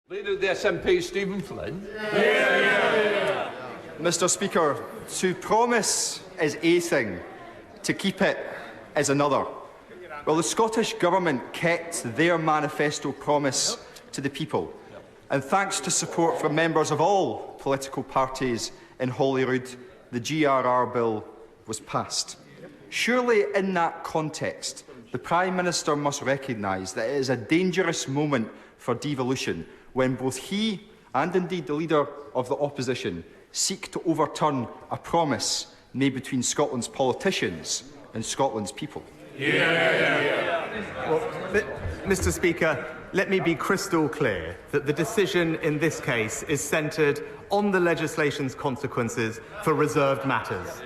Leader of the SNP, Stephen Flynn. Mr. Speaker, to promise is a thing, to keep it is another. Well, the Scottish Government kept their manifesto promise to the people, and thanks to support from members of all political parties in Holyrood, the GRR bill was passed. Surely in that context, the Prime Minister must recognise that it is a dangerous moment for devolution when both he and indeed the Leader of the Opposition seek to overturn a promise made between Scotland's politicians and Scotland's people. Well, Mr. Speaker, let me be crystal clear that the decision in this case is centred on the legislation's consequences for reserved matters,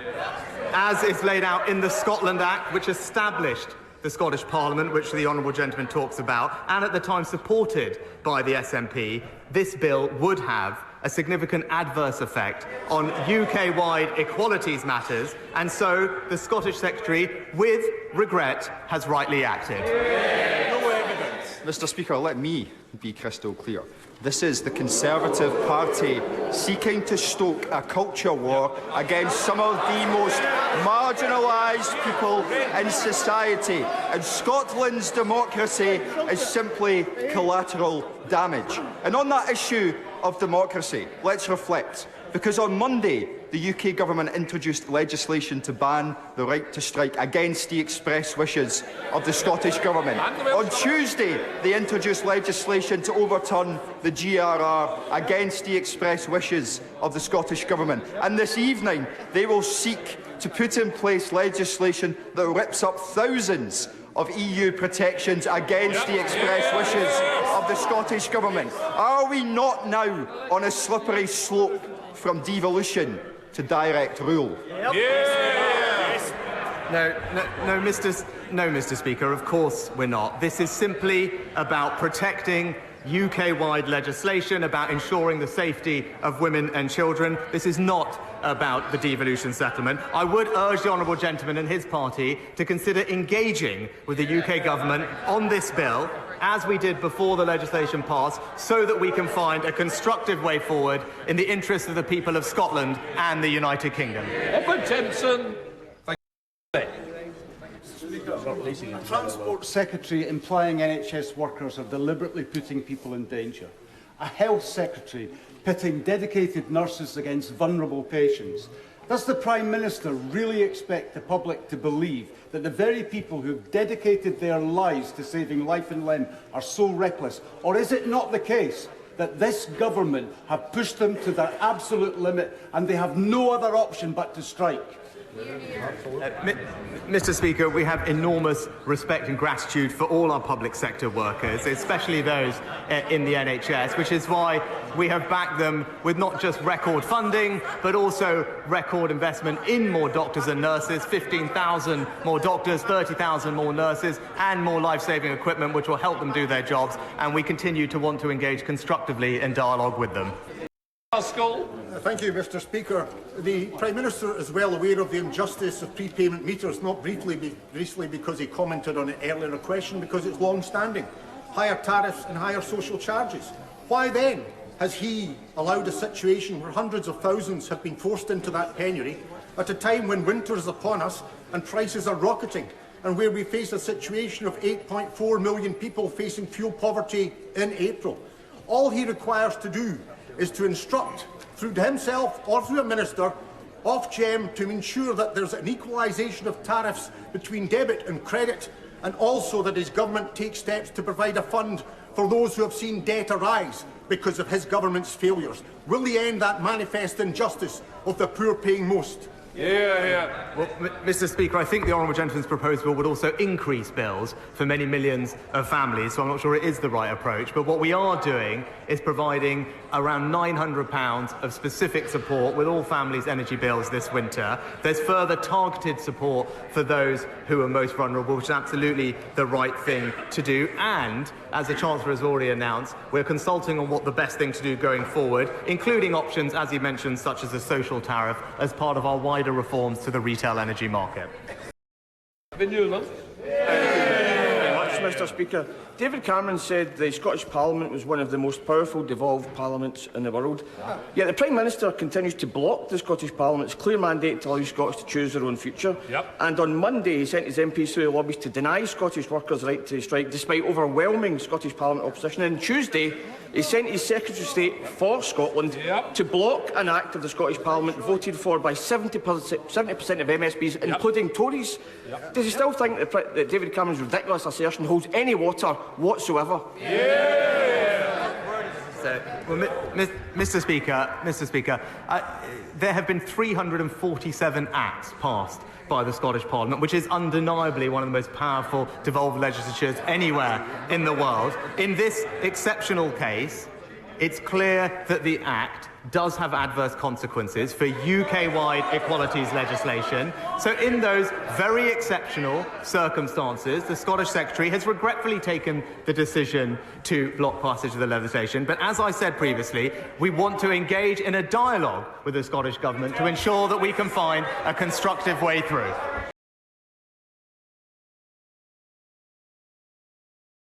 as is laid out in the Scotland Act, which established the Scottish Parliament, which the honourable gentleman talks about, and at the time supported by the SNP. This bill would have a significant adverse effect on UK-wide equalities matters, and so the Scottish Secretary, with regret, has rightly acted. No evidence. Mr. Speaker, let me be crystal clear. This is the Conservative Party seeking to stoke a culture war against some of the most marginalised people in society, and Scotland's democracy is simply collateral damage. And on that issue of democracy, let's reflect, because on Monday the UK Government introduced legislation to ban the right to strike against the express wishes of the Scottish Government. On Tuesday they introduced legislation to overturn the GRR against the express wishes of the Scottish Government. And this evening they will seek to put in place legislation that rips up thousands of EU protections against the express wishes of the Scottish Government. Are we not now on a slippery slope from devolution to direct rule? No, Mr. Speaker, of course we're not. This is simply about protecting UK-wide legislation, about ensuring the safety of women and children. This is not about the devolution settlement. I would urge the honourable gentleman and his party to consider engaging with the UK Government on this bill, as we did before the legislation passed, so that we can find a constructive way forward in the interest of the people of Scotland and the United Kingdom. Edward Simpson. A Transport Secretary implying NHS workers are deliberately putting people in danger. A Health Secretary pitting dedicated nurses against vulnerable patients. Does the Prime Minister really expect the public to believe that the very people who have dedicated their lives to saving life and limb are so reckless? Or is it not the case that this government have pushed them to their absolute limit and they have no other option but to strike? Mr. Speaker, we have enormous respect and gratitude for all our public sector workers, especially those in the NHS, which is why we have backed them with not just record funding, but also record investment in more doctors and nurses, 15,000 more doctors, 30,000 more nurses, and more life-saving equipment, which will help them do their jobs, and we continue to want to engage constructively in dialogue with them. MacCaskill. Thank you, Mr. Speaker. The Prime Minister is well aware of the injustice of prepayment meters, not recently because he commented on it earlier in a question, because it's long-standing. Higher tariffs and higher social charges. Why then has he allowed a situation where hundreds of thousands have been forced into that penury at a time when winter is upon us and prices are rocketing, and where we face a situation of 8.4 million people facing fuel poverty in April? All he requires to do is to instruct, through himself or through a minister, Ofgem to ensure that there's an equalisation of tariffs between debit and credit, and also that his government takes steps to provide a fund for those who have seen debt arise because of his government's failures. Will he end that manifest injustice of the poor paying most? Well, Mr. Speaker, I think the honourable gentleman's proposed bill would also increase bills for many millions of families, so I'm not sure it is the right approach. But what we are doing is providing around £900 of specific support with all families' energy bills this winter. There's further targeted support for those who are most vulnerable, which is absolutely the right thing to do. And, as the Chancellor has already announced, we're consulting on what the best thing to do going forward, including options, as he mentioned, such as a social tariff, as part of our wider reforms to the retail energy market. Newlands. Thank you very much, Mr Speaker. David Cameron said the Scottish Parliament was one of the most powerful devolved parliaments in the world. Yet the Prime Minister continues to block the Scottish Parliament's clear mandate to allow Scots to choose their own future. And on Monday he sent his MPs through the lobbies to deny Scottish workers the right to strike despite overwhelming Scottish Parliament opposition. And on Tuesday he sent his Secretary of State for Scotland to block an act of the Scottish Parliament voted for by 70% of MSPs, including Tories. Does he still think that David Cameron's ridiculous assertion holds any water whatsoever? Mr. Speaker, there have been 347 acts passed by the Scottish Parliament, which is undeniably one of the most powerful devolved legislatures anywhere in the world. In this exceptional case, it's clear that the Act does have adverse consequences for UK-wide equalities legislation. So in those very exceptional circumstances, the Scottish Secretary has regretfully taken the decision to block passage of the legislation. But as I said previously, we want to engage in a dialogue with the Scottish Government to ensure that we can find a constructive way through.